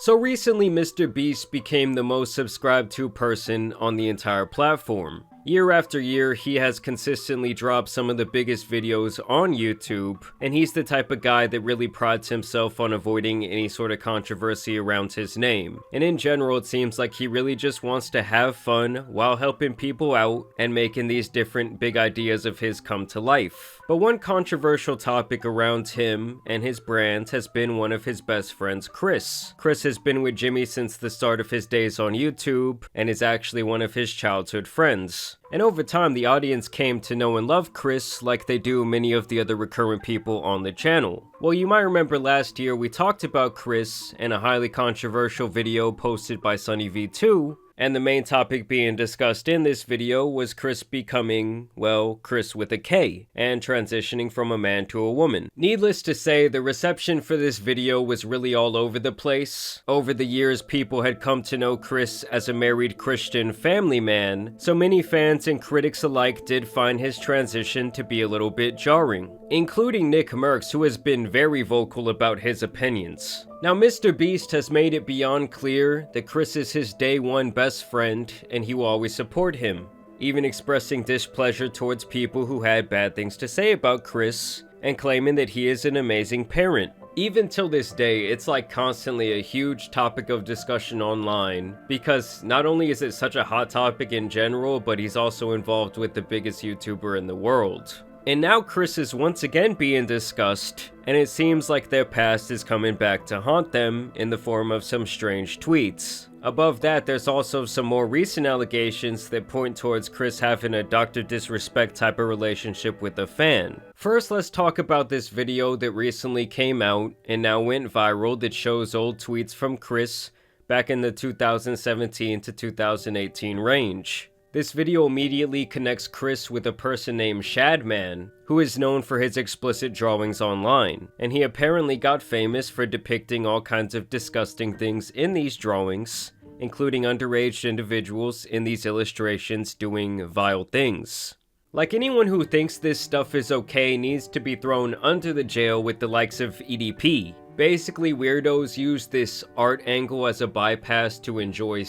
So recently, MrBeast became the most subscribed to person on the entire platform. Year after year, he has consistently dropped some of the biggest videos on YouTube, and he's the type of guy that really prides himself on avoiding any sort of controversy around his name. And in general, it seems like he really just wants to have fun while helping people out and making these different big ideas of his come to life. But one controversial topic around him and his brand has been one of his best friends, Kris. Kris has been with Jimmy since the start of his days on YouTube, and is actually one of his childhood friends. And over time, the audience came to know and love Kris like they do many of the other recurrent people on the channel. Well, you might remember last year we talked about Kris in a highly controversial video posted by SunnyV2, and the main topic being discussed in this video was Kris becoming, well, Kris with a K, and transitioning from a man to a woman. Needless to say, the reception for this video was really all over the place. Over the years, people had come to know Kris as a married Christian family man, so many fans and critics alike did find his transition to be a little bit jarring, including Nick Merckx, who has been very vocal about his opinions. Now, MrBeast has made it beyond clear that Kris is his day one best friend and he will always support him, even expressing displeasure towards people who had bad things to say about Kris and claiming that he is an amazing parent. Even till this day, it's like constantly a huge topic of discussion online, because not only is it such a hot topic in general, but he's also involved with the biggest YouTuber in the world. And now Kris is once again being discussed, and it seems like their past is coming back to haunt them in the form of some strange tweets. Above that, there's also some more recent allegations that point towards Kris having a Dr. Disrespect type of relationship with a fan. First, let's talk about this video that recently came out and now went viral that shows old tweets from Kris back in the 2017 to 2018 range. This video immediately connects Kris with a person named Shadman, who is known for his explicit drawings online, and he apparently got famous for depicting all kinds of disgusting things in these drawings, including underage individuals in these illustrations doing vile things. Like, anyone who thinks this stuff is okay needs to be thrown under the jail with the likes of EDP. Basically, weirdos use this art angle as a bypass to enjoy,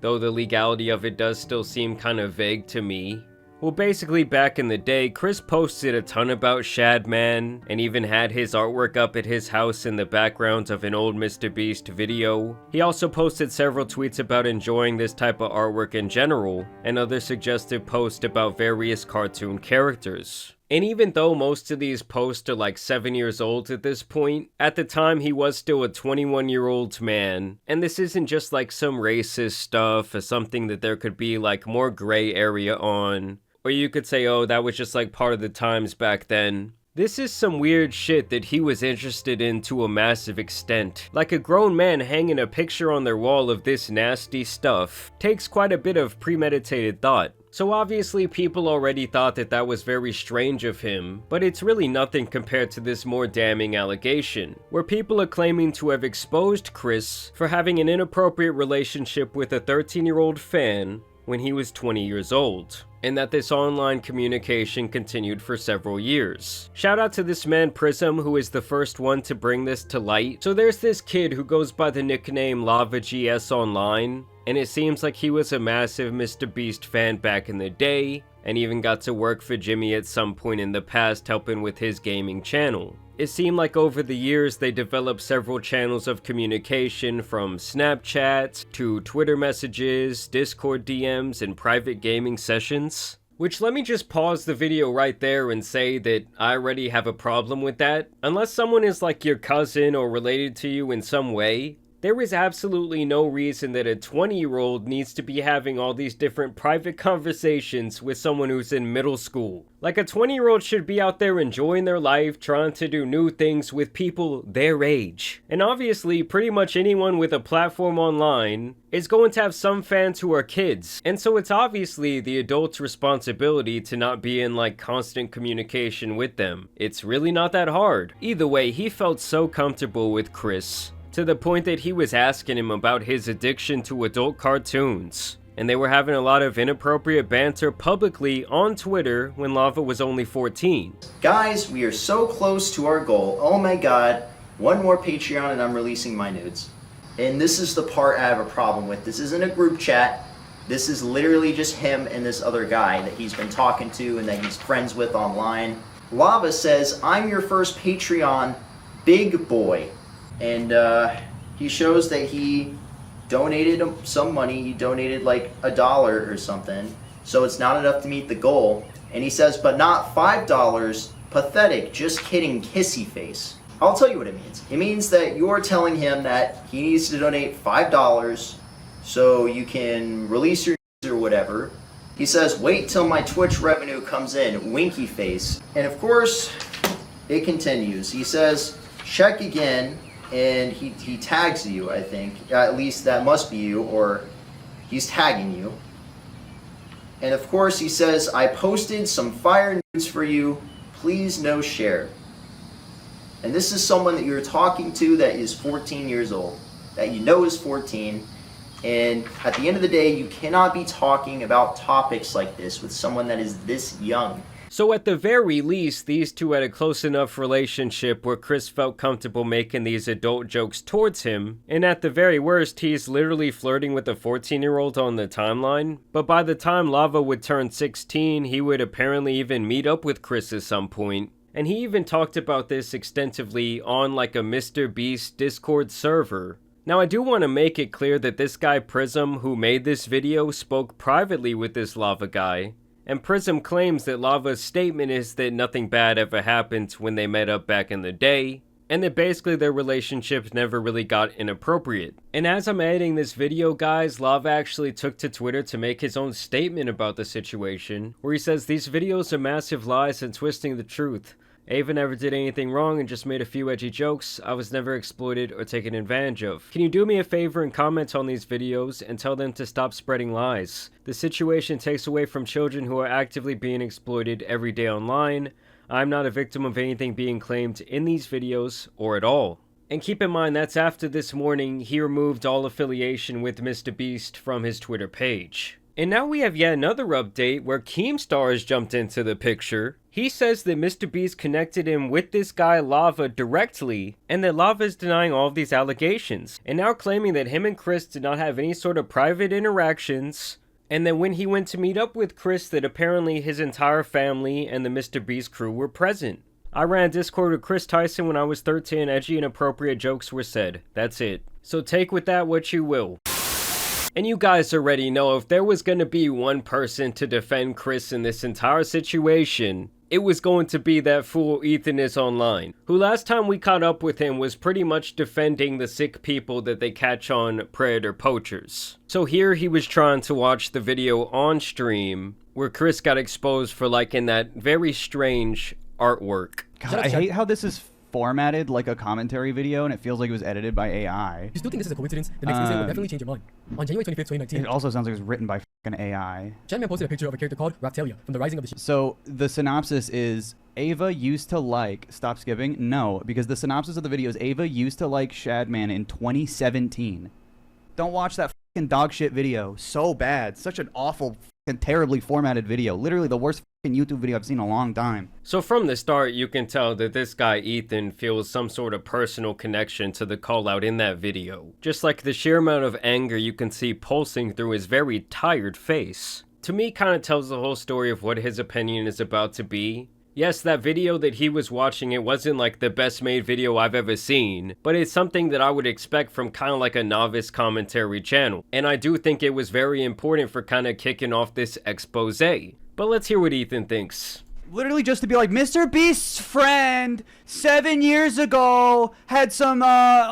though the legality of it does still seem kind of vague to me. Well, basically back in the day, Kris posted a ton about Shadman, and even had his artwork up at his house in the background of an old MrBeast video. He also posted several tweets about enjoying this type of artwork in general, and other suggestive posts about various cartoon characters. And even though most of these posts are like 7 years old at this point, at the time he was still a 21-year-old man, and this isn't just like some racist stuff or something that there could be like more gray area on, or you could say, oh, that was just like part of the times back then. This is some weird shit that he was interested in to a massive extent. Like, a grown man hanging a picture on their wall of this nasty stuff takes quite a bit of premeditated thought. So obviously people already thought that that was very strange of him, but it's really nothing compared to this more damning allegation, where people are claiming to have exposed Kris for having an inappropriate relationship with a 13-year-old fan when he was 20 years old, and that this online communication continued for several years. Shout out to this man Prism, who is the first one to bring this to light. So there's this kid who goes by the nickname LavaGS online, and it seems like he was a massive MrBeast fan back in the day, and even got to work for Jimmy at some point in the past helping with his gaming channel. It seemed like over the years they developed several channels of communication, from Snapchat to Twitter messages, Discord DMs, and private gaming sessions. Which, let me just pause the video right there and say that I already have a problem with that. Unless someone is like your cousin or related to you in some way, there is absolutely no reason that a 20-year-old needs to be having all these different private conversations with someone who's in middle school. Like, a 20-year-old should be out there enjoying their life, trying to do new things with people their age. And obviously, pretty much anyone with a platform online is going to have some fans who are kids. And so it's obviously the adult's responsibility to not be in like constant communication with them. It's really not that hard. Either way, he felt so comfortable with Kris, to the point that he was asking him about his addiction to adult cartoons. And they were having a lot of inappropriate banter publicly on Twitter when Lava was only 14. Guys, we are so close to our goal. Oh my god, one more Patreon and I'm releasing my nudes. And this is the part I have a problem with. This isn't a group chat. This is literally just him and this other guy that he's been talking to and that he's friends with online. Lava says, "I'm your first Patreon big boy." And he shows that he donated some money. He donated like $1 or something. So it's not enough to meet the goal. And he says, "But not $5. Pathetic. Just kidding. Kissy face." I'll tell you what it means. It means that you're telling him that he needs to donate $5 so you can release your or whatever. He says, "Wait till my Twitch revenue comes in, winky face." And of course, it continues. He says, "Check again," and he tags you, I think. At least that must be you, or he's tagging you. And of course, he says, "I posted some fire news for you. Please no share." And this is someone that you're talking to that is 14 years old, that you know is 14. And at the end of the day, you cannot be talking about topics like this with someone that is this young. So at the very least, these two had a close enough relationship where Kris felt comfortable making these adult jokes towards him, and at the very worst, he's literally flirting with a 14-year-old on the timeline. But by the time Lava would turn 16, he would apparently even meet up with Kris at some point. And he even talked about this extensively on like a MrBeast Discord server. Now I do want to make it clear that this guy Prism who made this video spoke privately with this Lava guy. And Prism claims that Lava's statement is that nothing bad ever happened when they met up back in the day, and that basically their relationship never really got inappropriate. And as I'm editing this video, guys, Lava actually took to Twitter to make his own statement about the situation, where he says these videos are massive lies and twisting the truth. Ava never did anything wrong and just made a few edgy jokes. I was never exploited or taken advantage of. Can you do me a favor and comment on these videos and tell them to stop spreading lies? The situation takes away from children who are actively being exploited every day online. I'm not a victim of anything being claimed in these videos or at all. And keep in mind that's after this morning he removed all affiliation with MrBeast from his Twitter page. And now we have yet another update where Keemstar has jumped into the picture. He says that MrBeast connected him with this guy Lava directly, and that Lava is denying all of these allegations, and now claiming that him and Kris did not have any sort of private interactions, and that when he went to meet up with Kris that apparently his entire family and the MrBeast crew were present. I ran a Discord with Kris Tyson when I was 13, edgy and inappropriate jokes were said. That's it. So take with that what you will. And you guys already know if there was going to be one person to defend Kris in this entire situation, it was going to be that fool Ethan is online, who last time we caught up with him was pretty much defending the sick people that they catch on predator poachers. So here he was trying to watch the video on stream where Kris got exposed for liking that very strange artwork. God, I hate how this is formatted like a commentary video and it feels like it was edited by AI. If you still think this is a coincidence, the next incident will definitely change your mind. On January 25th, 2019, It also sounds like it was written by fucking AI. Shadman posted a picture of a character called Raptalia from the Rising of the So the synopsis is Ava used to like, stop skipping, no, because the synopsis of the video is Ava used to like Shadman in 2017. Don't watch that fucking dog shit video. So bad. Such an awful fucking terribly formatted video. Literally the worst fucking YouTube video I've seen in a long time. So from the start, you can tell that this guy Ethan feels some sort of personal connection to the call out in that video. Just like the sheer amount of anger you can see pulsing through his very tired face. To me, kind of tells the whole story of what his opinion is about to be. Yes, that video that he was watching, it wasn't like the best made video I've ever seen, but it's something that I would expect from kind of like a novice commentary channel. And I do think it was very important for kind of kicking off this expose. But let's hear what Ethan thinks. Literally just to be like, MrBeast's friend 7 years ago had some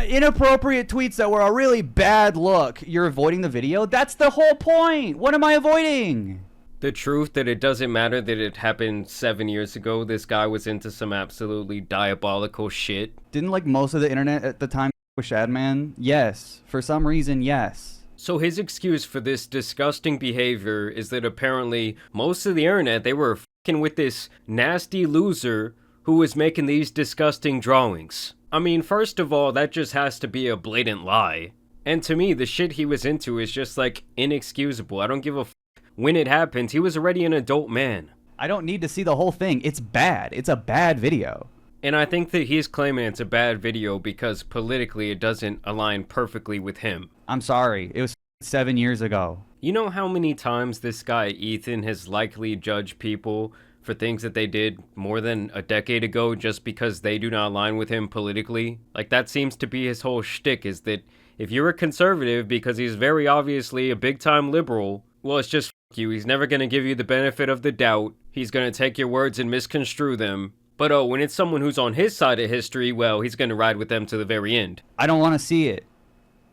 inappropriate tweets that were a really bad look. You're avoiding the video? That's the whole point. What am I avoiding? The truth that it doesn't matter that it happened 7 years ago. This guy was into some absolutely diabolical shit. Didn't like most of the internet at the time with Shadman? Yes. For some reason, yes. So his excuse for this disgusting behavior is that apparently most of the internet, they were f***ing with this nasty loser who was making these disgusting drawings. I mean, first of all, that just has to be a blatant lie. And to me, the shit he was into is just like inexcusable. I don't give a f***. When it happened, he was already an adult man. I don't need to see the whole thing. It's bad. It's a bad video. And I think that he's claiming it's a bad video because politically it doesn't align perfectly with him. I'm sorry. It was 7 years ago. You know how many times this guy Ethan has likely judged people for things that they did more than a decade ago just because they do not align with him politically? Like, that seems to be his whole shtick, is that if you're a conservative because he's very obviously a big-time liberal, well, it's just f*** you. He's never gonna give you the benefit of the doubt. He's gonna take your words and misconstrue them. But oh, when it's someone who's on his side of history, well, he's gonna ride with them to the very end. I don't want to see it.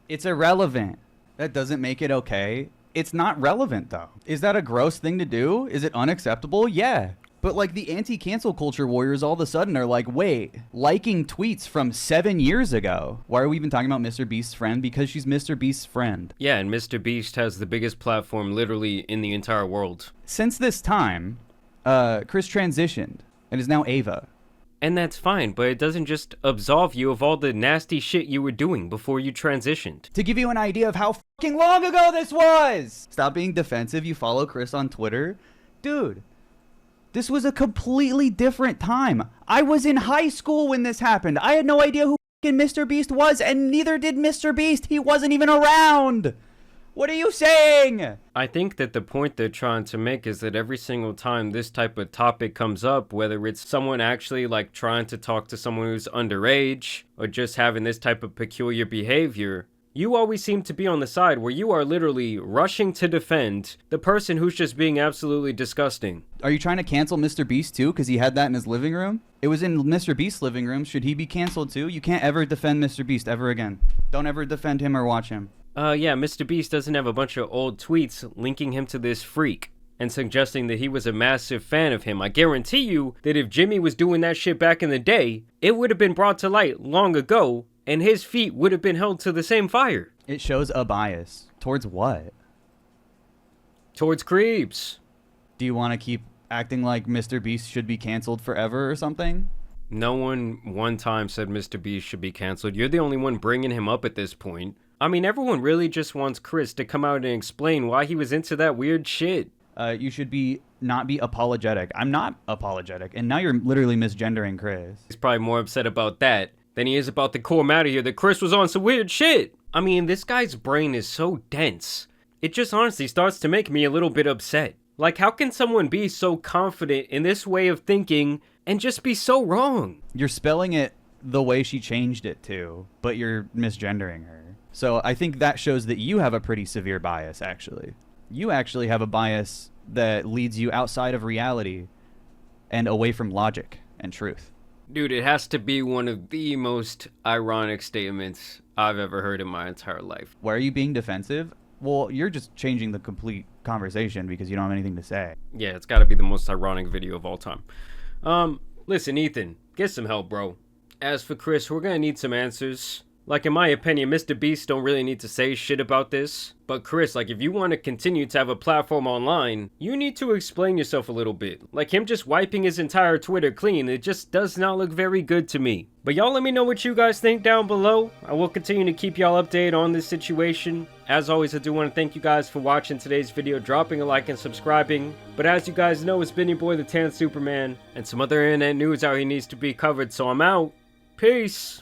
It's irrelevant. That doesn't make it okay. It's not relevant, though. Is that a gross thing to do? Is it unacceptable? Yeah. But like the anti-cancel culture warriors all of a sudden are like, wait, liking tweets from 7 years ago. Why are we even talking about MrBeast's friend? Because she's MrBeast's friend. Yeah, and MrBeast has the biggest platform literally in the entire world. Since this time, Kris transitioned and is now Ava. And that's fine, but it doesn't just absolve you of all the nasty shit you were doing before you transitioned. To give you an idea of how fucking long ago this was! Stop being defensive. You follow Kris on Twitter. Dude, this was a completely different time. I was in high school when this happened. I had no idea who fucking MrBeast was, and neither did MrBeast. He wasn't even around. What are you saying? I think that the point they're trying to make is that every single time this type of topic comes up, whether it's someone actually like trying to talk to someone who's underage or just having this type of peculiar behavior, you always seem to be on the side where you are literally rushing to defend the person who's just being absolutely disgusting. Are you trying to cancel MrBeast too because he had that in his living room? It was in MrBeast's living room. Should he be canceled too? You can't ever defend MrBeast ever again. Don't ever defend him or watch him. Yeah, MrBeast doesn't have a bunch of old tweets linking him to this freak and suggesting that he was a massive fan of him. I guarantee you that if Jimmy was doing that shit back in the day, it would have been brought to light long ago, and his feet would have been held to the same fire. It shows a bias. Towards what? Towards creeps. Do you want to keep acting like MrBeast should be canceled forever or something? No one time said MrBeast should be canceled. You're the only one bringing him up at this point. I mean, everyone really just wants Kris to come out and explain why he was into that weird shit. You should not be apologetic. I'm not apologetic, and now you're literally misgendering Kris. He's probably more upset about that than he is about the core matter here that Kris was on some weird shit. I mean, this guy's brain is so dense. It just honestly starts to make me a little bit upset. Like, how can someone be so confident in this way of thinking and just be so wrong? You're spelling it the way she changed it to, but you're misgendering her. So I think that shows that you have a pretty severe bias, actually. You actually have a bias that leads you outside of reality and away from logic and truth. Dude, it has to be one of the most ironic statements I've ever heard in my entire life. Why are you being defensive? Well, you're just changing the complete conversation because you don't have anything to say. Yeah, it's gotta be the most ironic video of all time. Listen, Ethan, get some help, bro. As for Kris, we're gonna need some answers. Like, in my opinion, MrBeast don't really need to say shit about this. But Kris, like, if you want to continue to have a platform online, you need to explain yourself a little bit. Like, him just wiping his entire Twitter clean, it just does not look very good to me. But y'all let me know what you guys think down below. I will continue to keep y'all updated on this situation. As always, I do want to thank you guys for watching today's video, dropping a like and subscribing. But as you guys know, it's been your boy, the Tan Superman, and some other internet news out here needs to be covered, so I'm out. Peace!